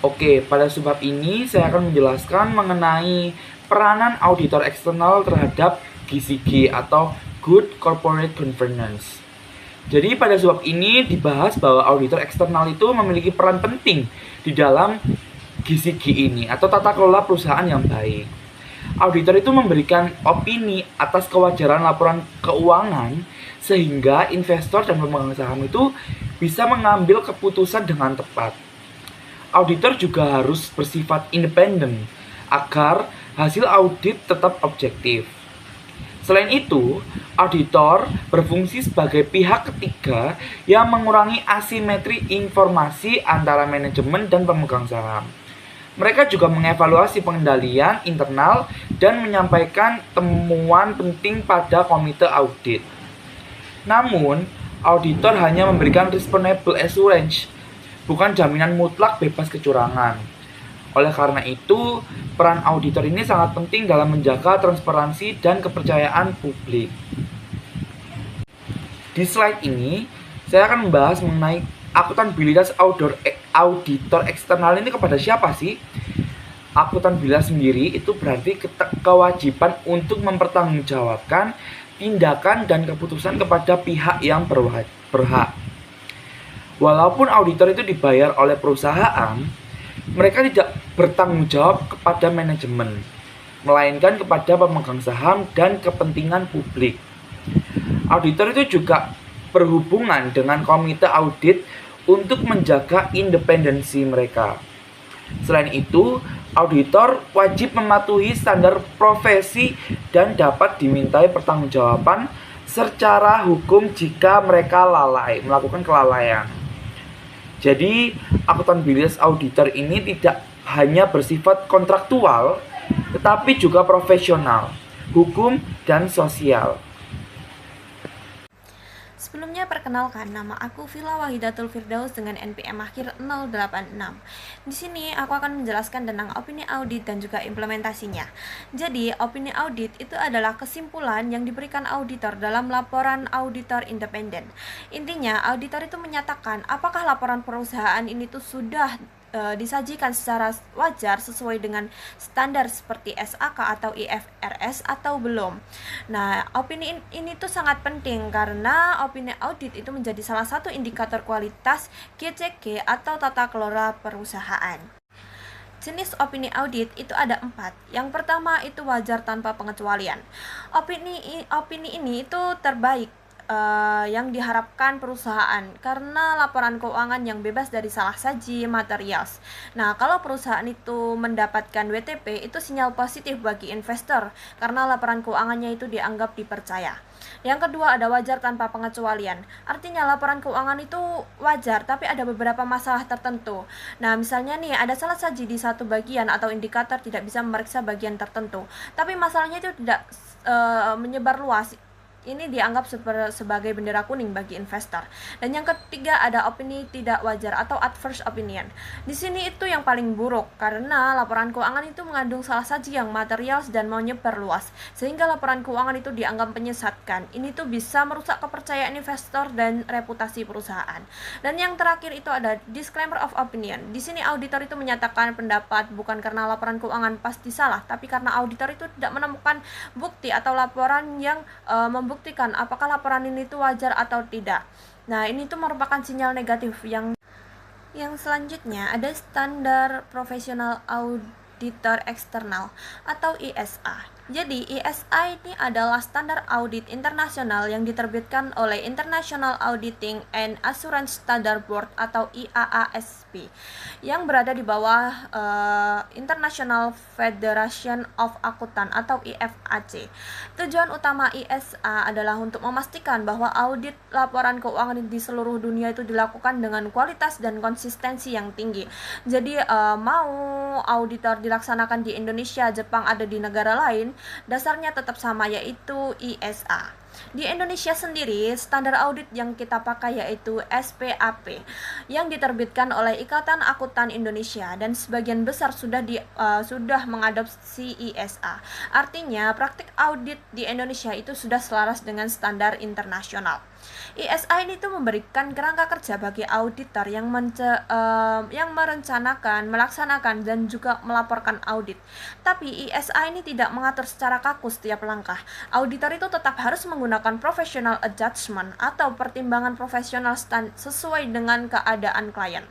Oke, pada subbab ini saya akan menjelaskan mengenai peranan auditor eksternal terhadap GCG atau Good Corporate Governance. Jadi pada subbab ini dibahas bahwa auditor eksternal itu memiliki peran penting di dalam GCG ini atau tata kelola perusahaan yang baik. Auditor itu memberikan opini atas kewajaran laporan keuangan sehingga investor dan pemegang saham itu bisa mengambil keputusan dengan tepat. Auditor juga harus bersifat independen agar hasil audit tetap objektif. Selain itu, auditor berfungsi sebagai pihak ketiga yang mengurangi asimetri informasi antara manajemen dan pemegang saham. Mereka juga mengevaluasi pengendalian internal dan menyampaikan temuan penting pada komite audit. Namun, auditor hanya memberikan reasonable assurance, bukan jaminan mutlak bebas kecurangan. Oleh karena itu, peran auditor ini sangat penting dalam menjaga transparansi dan kepercayaan publik. Di slide ini, saya akan membahas mengenai akuntabilitas auditor eksternal ini kepada siapa sih? Akuntabilitas sendiri itu berarti kewajiban untuk mempertanggungjawabkan tindakan dan keputusan kepada pihak yang berhak. Walaupun auditor itu dibayar oleh perusahaan, mereka tidak bertanggung jawab kepada manajemen, melainkan kepada pemegang saham dan kepentingan publik. Auditor itu juga berhubungan dengan komite audit untuk menjaga independensi mereka. Selain itu, auditor wajib mematuhi standar profesi dan dapat dimintai pertanggungjawaban secara hukum jika mereka melakukan kelalaian. Jadi, akuntabilitas auditor ini tidak hanya bersifat kontraktual, tetapi juga profesional, hukum, dan sosial. Sebelumnya perkenalkan, nama aku Vila Wahidatul Firdaus dengan NPM akhir 086. Di sini aku akan menjelaskan tentang opini audit dan juga implementasinya. Jadi, opini audit itu adalah kesimpulan yang diberikan auditor dalam laporan auditor independen. Intinya, auditor itu menyatakan apakah laporan perusahaan ini tuh sudah disajikan secara wajar sesuai dengan standar seperti SAK atau IFRS atau belum. Nah, opini ini tuh sangat penting karena opini audit itu menjadi salah satu indikator kualitas GCG atau tata kelola perusahaan. Jenis opini audit itu ada 4. Yang pertama itu wajar tanpa pengecualian. Opini ini itu terbaik yang diharapkan perusahaan karena laporan keuangan yang bebas dari salah saji materials. Nah, kalau perusahaan itu mendapatkan WTP itu sinyal positif bagi investor karena laporan keuangannya itu dianggap dipercaya. Yang kedua ada wajar tanpa pengecualian. Artinya laporan keuangan itu wajar tapi ada beberapa masalah tertentu. Nah, misalnya nih ada salah saji di satu bagian atau indikator tidak bisa memeriksa bagian tertentu. Tapi masalahnya itu tidak menyebar luas. Ini dianggap sebagai bendera kuning bagi investor. Dan yang ketiga ada opini tidak wajar atau adverse opinion. Di sini itu yang paling buruk karena laporan keuangan itu mengandung salah saji yang materials dan menyebar luas sehingga laporan keuangan itu dianggap menyesatkan. Ini tuh bisa merusak kepercayaan investor dan reputasi perusahaan. Dan yang terakhir itu ada disclaimer of opinion. Di sini auditor itu menyatakan pendapat bukan karena laporan keuangan pasti salah, tapi karena auditor itu tidak menemukan bukti atau laporan yang membuktikan apakah laporan ini tuh wajar atau tidak. Nah, ini tuh merupakan sinyal negatif. Yang selanjutnya ada standar profesional auditor eksternal atau ISA. Jadi ISA ini adalah standar audit internasional yang diterbitkan oleh International Auditing and Assurance Standard Board atau IAASB yang berada di bawah International Federation of Accountant atau IFAC. Tujuan utama ISA adalah untuk memastikan bahwa audit laporan keuangan di seluruh dunia itu dilakukan dengan kualitas dan konsistensi yang tinggi. Jadi mau auditor dilaksanakan di Indonesia, Jepang, ada di negara lain, dasarnya tetap sama yaitu ISA. Di Indonesia sendiri, standar audit yang kita pakai yaitu SPAP yang diterbitkan oleh Ikatan Akuntan Indonesia dan sebagian besar sudah mengadopsi ISA. Artinya, praktik audit di Indonesia itu sudah selaras dengan standar internasional. ISA ini tuh memberikan kerangka kerja bagi auditor yang merencanakan, melaksanakan, dan juga melaporkan audit. Tapi ISA ini tidak mengatur secara kaku setiap langkah. Auditor itu tetap harus menggunakan professional adjustment atau pertimbangan profesional sesuai dengan keadaan klien.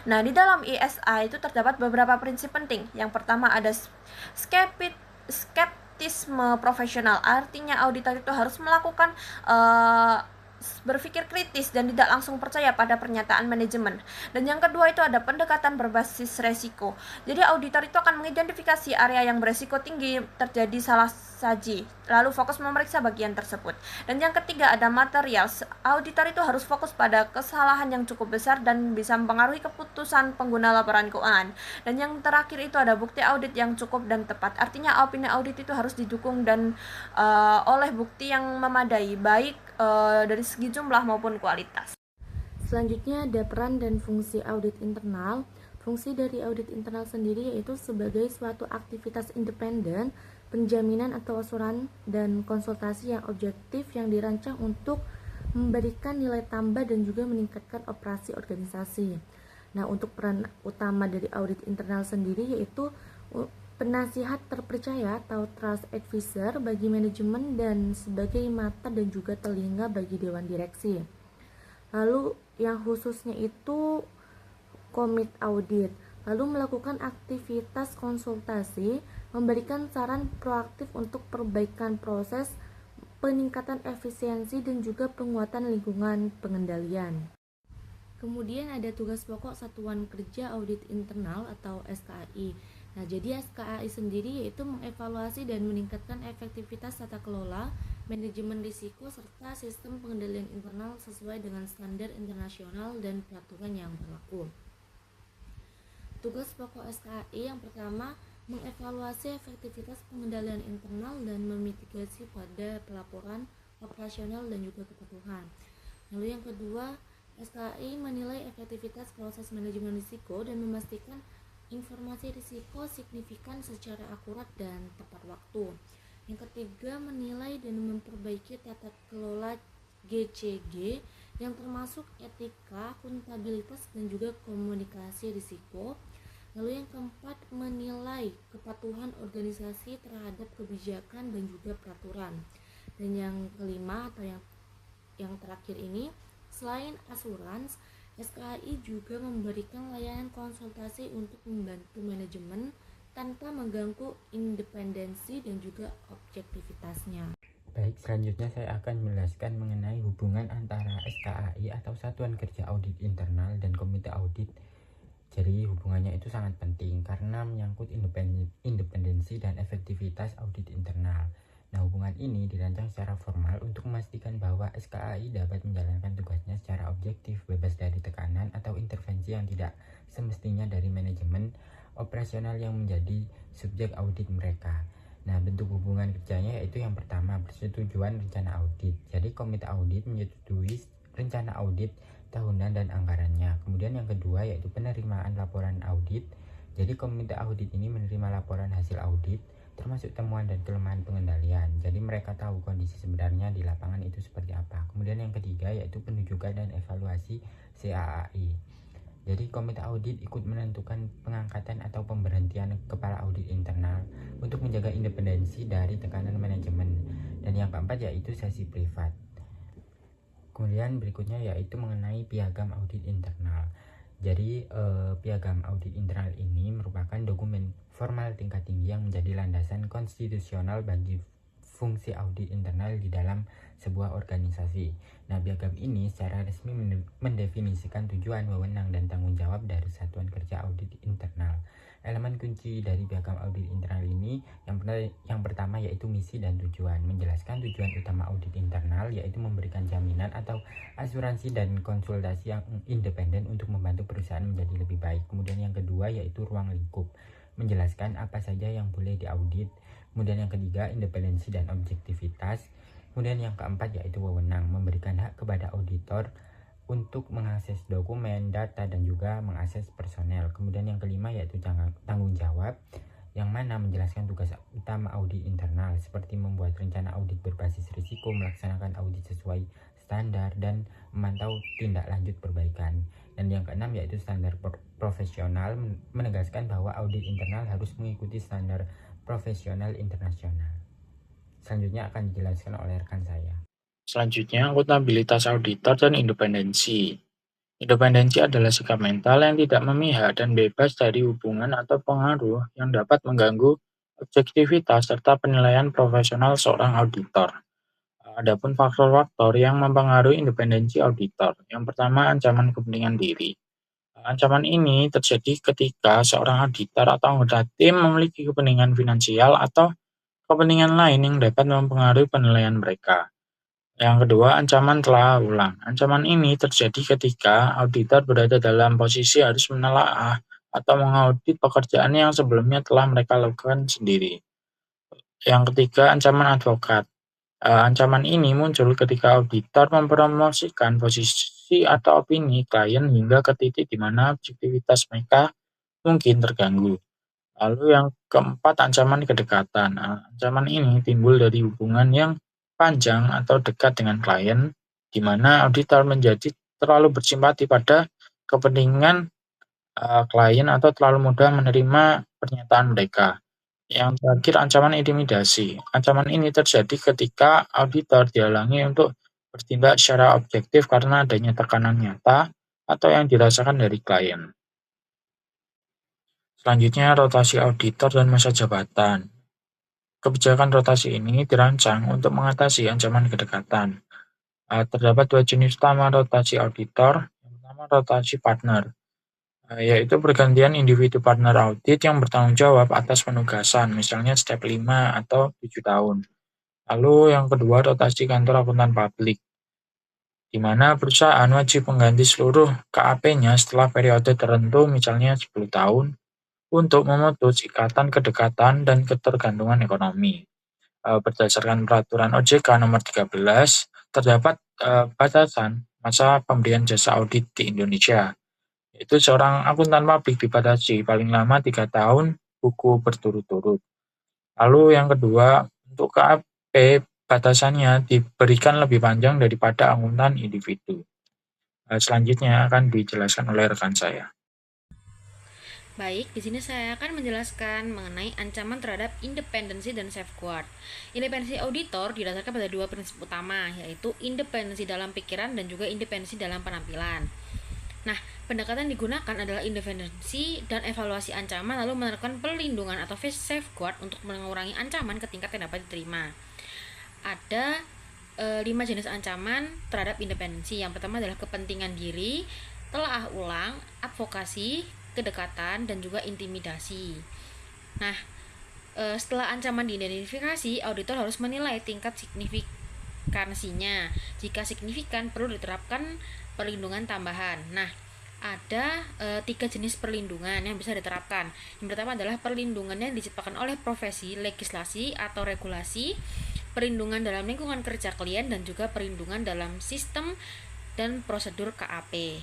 Nah, di dalam ISA itu terdapat beberapa prinsip penting. Yang pertama ada skeptisme profesional, artinya auditor itu harus melakukan berpikir kritis dan tidak langsung percaya pada pernyataan manajemen. Dan yang kedua itu ada pendekatan berbasis resiko. Jadi auditor itu akan mengidentifikasi area yang beresiko tinggi terjadi salah saji, lalu fokus memeriksa bagian tersebut. Dan yang ketiga ada material. Auditor itu harus fokus pada kesalahan yang cukup besar dan bisa mempengaruhi keputusan pengguna laporan keuangan. Dan yang terakhir itu ada bukti audit yang cukup dan tepat. Artinya opini audit itu harus didukung dan oleh bukti yang memadai, baik dari segi jumlah maupun kualitas. Selanjutnya ada peran dan fungsi audit internal. Fungsi dari audit internal sendiri yaitu sebagai suatu aktivitas independen, penjaminan atau asuran dan konsultasi yang objektif yang dirancang untuk memberikan nilai tambah dan juga meningkatkan operasi organisasi. Nah, untuk peran utama dari audit internal sendiri yaitu penasihat terpercaya atau trust advisor bagi manajemen dan sebagai mata dan juga telinga bagi dewan direksi. Lalu yang khususnya itu komit audit, lalu melakukan aktivitas konsultasi, memberikan saran proaktif untuk perbaikan proses, peningkatan efisiensi dan juga penguatan lingkungan pengendalian. Kemudian ada tugas pokok Satuan Kerja Audit Internal atau SKAI. Nah, jadi SKAI sendiri yaitu mengevaluasi dan meningkatkan efektivitas tata kelola, manajemen risiko, serta sistem pengendalian internal sesuai dengan standar internasional dan peraturan yang berlaku. Tugas pokok SKAI yang pertama, mengevaluasi efektivitas pengendalian internal dan memitigasi pada pelaporan operasional dan juga kepatuhan. Lalu yang kedua, SKAI menilai efektivitas proses manajemen risiko dan memastikan informasi risiko signifikan secara akurat dan tepat waktu. Yang ketiga, menilai dan memperbaiki tata kelola GCG yang termasuk etika, akuntabilitas dan juga komunikasi risiko. Lalu yang keempat, menilai kepatuhan organisasi terhadap kebijakan dan juga peraturan. Dan yang kelima atau yang terakhir ini, selain asuransi, SKAI juga memberikan layanan konsultasi untuk membantu manajemen tanpa mengganggu independensi dan juga objektivitasnya. Baik, selanjutnya saya akan menjelaskan mengenai hubungan antara SKAI atau Satuan Kerja Audit Internal dan Komite Audit. Jadi hubungannya itu sangat penting karena menyangkut independensi dan efektivitas audit internal. Nah, hubungan ini dirancang secara formal untuk memastikan bahwa SKAI dapat menjalankan tugasnya secara objektif, bebas dari tekanan atau intervensi yang tidak semestinya dari manajemen operasional yang menjadi subjek audit mereka. Nah, bentuk hubungan kerjanya yaitu yang pertama, persetujuan rencana audit. Jadi komite audit menyetujui rencana audit tahunan dan anggarannya. Kemudian yang kedua yaitu penerimaan laporan audit. Jadi komite audit ini menerima laporan hasil audit termasuk temuan dan kelemahan pengendalian. Jadi mereka tahu kondisi sebenarnya di lapangan itu seperti apa. Kemudian yang ketiga yaitu penunjukan dan evaluasi CAAI. Jadi komite audit ikut menentukan pengangkatan atau pemberhentian kepala audit internal untuk menjaga independensi dari tekanan manajemen. Dan yang keempat yaitu sesi privat. Kemudian berikutnya yaitu mengenai piagam audit internal. Jadi piagam audit internal ini merupakan dokumen formal tingkat tinggi yang menjadi landasan konstitusional bagi fungsi audit internal di dalam sebuah organisasi. Nah, piagam ini secara resmi mendefinisikan tujuan, wewenang, dan tanggung jawab dari Satuan Kerja Audit Internal. Elemen kunci dari piagam audit internal ini yang pertama yaitu misi dan tujuan. Menjelaskan tujuan utama audit internal yaitu memberikan jaminan atau asuransi dan konsultasi yang independen untuk membantu perusahaan menjadi lebih baik. Kemudian yang kedua yaitu ruang lingkup. Menjelaskan apa saja yang boleh diaudit. Kemudian yang ketiga independensi dan objektivitas. Kemudian yang keempat yaitu wewenang, memberikan hak kepada auditor untuk mengakses dokumen, data, dan juga mengakses personel. Kemudian yang kelima yaitu tanggung jawab, yang mana menjelaskan tugas utama audit internal seperti membuat rencana audit berbasis risiko, melaksanakan audit sesuai standar dan memantau tindak lanjut perbaikan. Dan yang keenam yaitu standar profesional, menegaskan bahwa audit internal harus mengikuti standar profesional internasional. Selanjutnya akan dijelaskan oleh rekan saya. Selanjutnya, akuntabilitas auditor dan independensi. Independensi adalah sikap mental yang tidak memihak dan bebas dari hubungan atau pengaruh yang dapat mengganggu objektivitas serta penilaian profesional seorang auditor. Adapun faktor-faktor yang mempengaruhi independensi auditor. Yang pertama, ancaman kepentingan diri. Ancaman ini terjadi ketika seorang auditor atau anggota tim memiliki kepentingan finansial atau kepentingan lain yang dapat mempengaruhi penilaian mereka. Yang kedua, ancaman telah ulang. Ancaman ini terjadi ketika auditor berada dalam posisi harus menelaah atau mengaudit pekerjaan yang sebelumnya telah mereka lakukan sendiri. Yang ketiga, ancaman advokat. Ancaman ini muncul ketika auditor mempromosikan posisi atau opini klien hingga ke titik di mana objektivitas mereka mungkin terganggu. Lalu yang keempat, ancaman kedekatan. Ancaman ini timbul dari hubungan yang panjang atau dekat dengan klien, di mana auditor menjadi terlalu bersimpati pada kepentingan klien atau terlalu mudah menerima pernyataan mereka. Yang terakhir, ancaman intimidasi. Ancaman ini terjadi ketika auditor dihalangi untuk bertindak secara objektif karena adanya tekanan nyata atau yang dirasakan dari klien. Selanjutnya, rotasi auditor dan masa jabatan. Kebijakan rotasi ini dirancang untuk mengatasi ancaman kedekatan. Terdapat dua jenis utama rotasi auditor. Yang pertama, rotasi partner, yaitu pergantian individu partner audit yang bertanggung jawab atas penugasan, misalnya step 5 atau 7 tahun. Lalu yang kedua, rotasi kantor akuntan publik, di mana perusahaan wajib mengganti seluruh KAP-nya setelah periode tertentu, misalnya 10 tahun, untuk memutus ikatan kedekatan dan ketergantungan ekonomi. Berdasarkan peraturan OJK nomor 13, terdapat batasan masa pemberian jasa audit di Indonesia. Itu seorang akuntan publik dibatasi paling lama 3 tahun buku berturut-turut. Lalu yang kedua, untuk KAP batasannya diberikan lebih panjang daripada akuntan individu. Selanjutnya akan dijelaskan oleh rekan saya. Baik, di sini saya akan menjelaskan mengenai ancaman terhadap independensi dan safeguard. Independensi auditor didasarkan pada dua prinsip utama, yaitu independensi dalam pikiran dan juga independensi dalam penampilan. Nah, pendekatan digunakan adalah independensi dan evaluasi ancaman, lalu menerapkan perlindungan atau safeguard untuk mengurangi ancaman ke tingkat yang dapat diterima. Ada 5 jenis ancaman terhadap independensi. Yang pertama adalah kepentingan diri, telaah ulang, advokasi, kedekatan, dan juga intimidasi. Nah, setelah ancaman diidentifikasi, auditor harus menilai tingkat signifikansinya. Jika signifikan, perlu diterapkan perlindungan tambahan. Nah, ada 3 jenis perlindungan yang bisa diterapkan. Yang pertama adalah perlindungan yang diciptakan oleh profesi, legislasi, atau regulasi, perlindungan dalam lingkungan kerja klien, dan juga perlindungan dalam sistem dan prosedur KAP.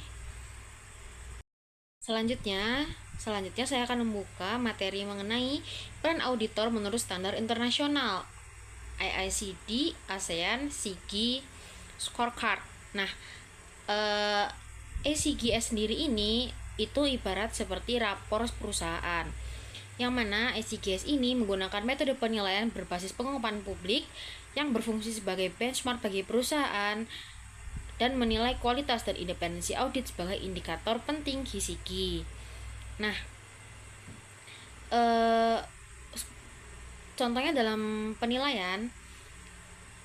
Selanjutnya saya akan membuka materi mengenai peran auditor menurut standar internasional IICD, ASEAN, SIGI, Scorecard. Nah, SIGS sendiri ini itu ibarat seperti rapor perusahaan, yang mana SIGS ini menggunakan metode penilaian berbasis pengumuman publik yang berfungsi sebagai benchmark bagi perusahaan dan menilai kualitas dan independensi audit sebagai indikator penting GSIGI. Nah, contohnya dalam penilaian,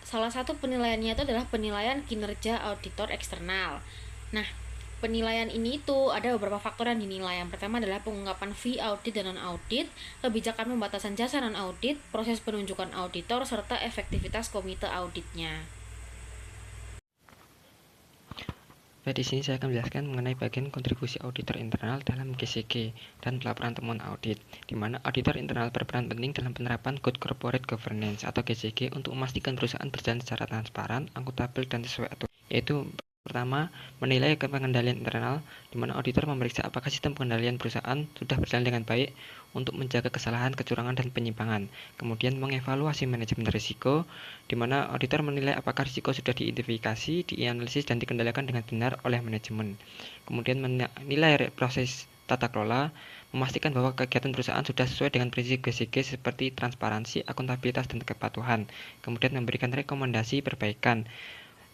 salah satu penilaiannya itu adalah penilaian kinerja auditor eksternal. Nah, penilaian ini itu ada beberapa faktor yang dinilai. Yang pertama adalah pengungkapan fee audit dan non-audit, kebijakan pembatasan jasa non-audit, proses penunjukan auditor, serta efektivitas komite auditnya. Di sini saya akan menjelaskan mengenai bagian kontribusi auditor internal dalam GSIG dan pelaporan temuan audit, di mana auditor internal berperan penting dalam penerapan Good Corporate Governance atau GSIG untuk memastikan perusahaan berjalan secara transparan, akuntabel, dan sesuai aturan, yaitu Pertama, menilai pengendalian internal, di mana auditor memeriksa apakah sistem pengendalian perusahaan sudah berjalan dengan baik untuk menjaga kesalahan, kecurangan, dan penyimpangan. Kemudian mengevaluasi manajemen risiko, di mana auditor menilai apakah risiko sudah diidentifikasi, dianalisis, dan dikendalikan dengan benar oleh manajemen. Kemudian menilai proses tata kelola, memastikan bahwa kegiatan perusahaan sudah sesuai dengan prinsip GCG seperti transparansi, akuntabilitas, dan kepatuhan. Kemudian memberikan rekomendasi perbaikan,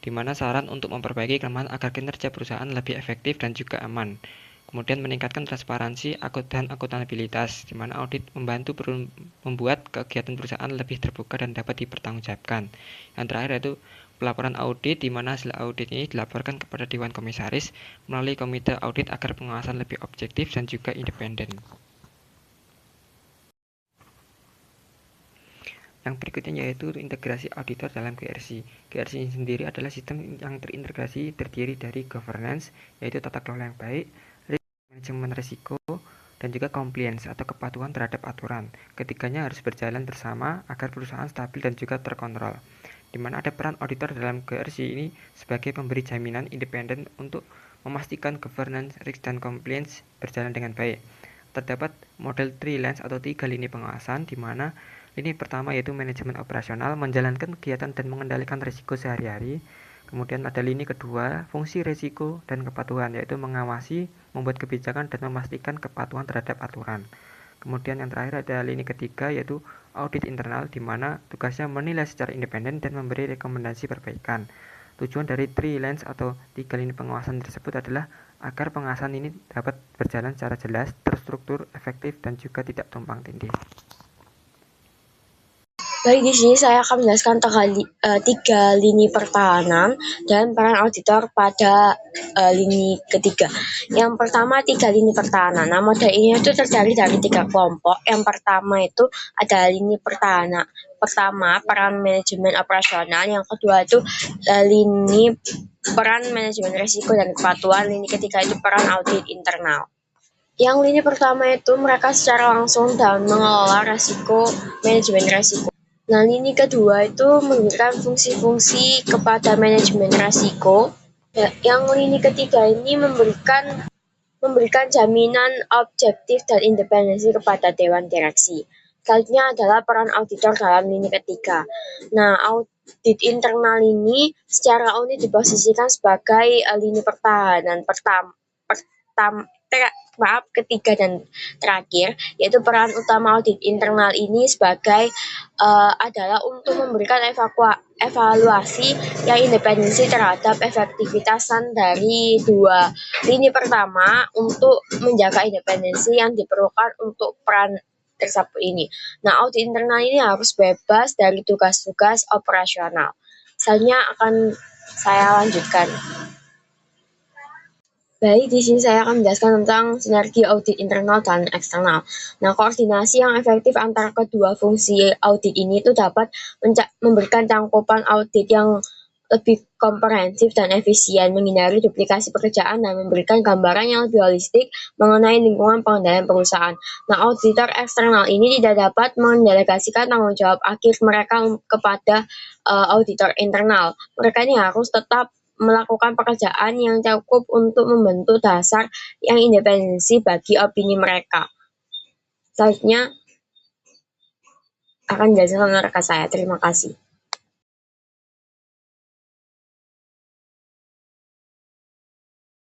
di mana saran untuk memperbaiki kelemahan agar kinerja perusahaan lebih efektif dan juga aman. Kemudian meningkatkan transparansi dan akuntabilitas, di mana audit membantu membuat kegiatan perusahaan lebih terbuka dan dapat dipertanggungjawabkan. Yang terakhir yaitu pelaporan audit, di mana hasil audit ini dilaporkan kepada Dewan Komisaris melalui komite audit agar pengawasan lebih objektif dan juga independen. Yang berikutnya yaitu integrasi auditor dalam GRC. GRC sendiri adalah sistem yang terintegrasi terdiri dari governance, yaitu tata kelola yang baik, manajemen risiko, dan juga compliance atau kepatuhan terhadap aturan. Ketiganya harus berjalan bersama agar perusahaan stabil dan juga terkontrol. Di mana ada peran auditor dalam GRC ini sebagai pemberi jaminan independen untuk memastikan governance, risk, dan compliance berjalan dengan baik. Terdapat model 3 lines atau 3 lini pengawasan, di mana lini pertama yaitu manajemen operasional, menjalankan kegiatan dan mengendalikan risiko sehari-hari. Kemudian ada lini kedua, fungsi risiko dan kepatuhan, yaitu mengawasi, membuat kebijakan, dan memastikan kepatuhan terhadap aturan. Kemudian yang terakhir ada lini ketiga, yaitu audit internal, di mana tugasnya menilai secara independen dan memberi rekomendasi perbaikan. Tujuan dari 3 lines atau 3 lini pengawasan tersebut adalah agar pengawasan ini dapat berjalan secara jelas, terstruktur, efektif, dan juga tidak tumpang tindih. Baik, di sini saya akan menjelaskan 3 lini pertahanan dan peran auditor pada lini ketiga. Yang pertama, 3 lini pertahanan. Nah, model ini itu terdiri dari 3 kelompok. Yang pertama itu ada lini pertahanan. Pertama, peran manajemen operasional. Yang kedua itu lini peran manajemen risiko dan kepatuhan. Lini ketiga itu peran audit internal. Yang lini pertama itu mereka secara langsung dan mengelola risiko, manajemen risiko. Nah, lini kedua itu memberikan fungsi-fungsi kepada manajemen risiko. Yang lini ketiga ini memberikan jaminan objektif dan independensi kepada dewan direksi. Selanjutnya adalah peran auditor dalam lini ketiga. Nah, audit internal ini secara unik diposisikan sebagai lini pertahanan ketiga dan terakhir, yaitu peran utama audit internal ini sebagai adalah untuk memberikan evaluasi yang independensi terhadap efektivitasan dari 2 lini pertama untuk menjaga independensi yang diperlukan untuk peran tersebut ini. Nah, audit internal ini harus bebas dari tugas-tugas operasional. Selanjutnya akan saya lanjutkan. Baik, di sini saya akan menjelaskan tentang sinergi audit internal dan eksternal. Nah, koordinasi yang efektif antara kedua fungsi audit ini itu dapat memberikan cakupan audit yang lebih komprehensif dan efisien, menghindari duplikasi pekerjaan, dan memberikan gambaran yang lebih holistik mengenai lingkungan pengendalian perusahaan. Nah, auditor eksternal ini tidak dapat mendelegasikan tanggung jawab akhir mereka kepada auditor internal. Mereka ini harus tetap melakukan pekerjaan yang cukup untuk membentuk dasar yang independensi bagi opini mereka. Selanjutnya akan dijelaskan oleh rekan saya. Terima kasih.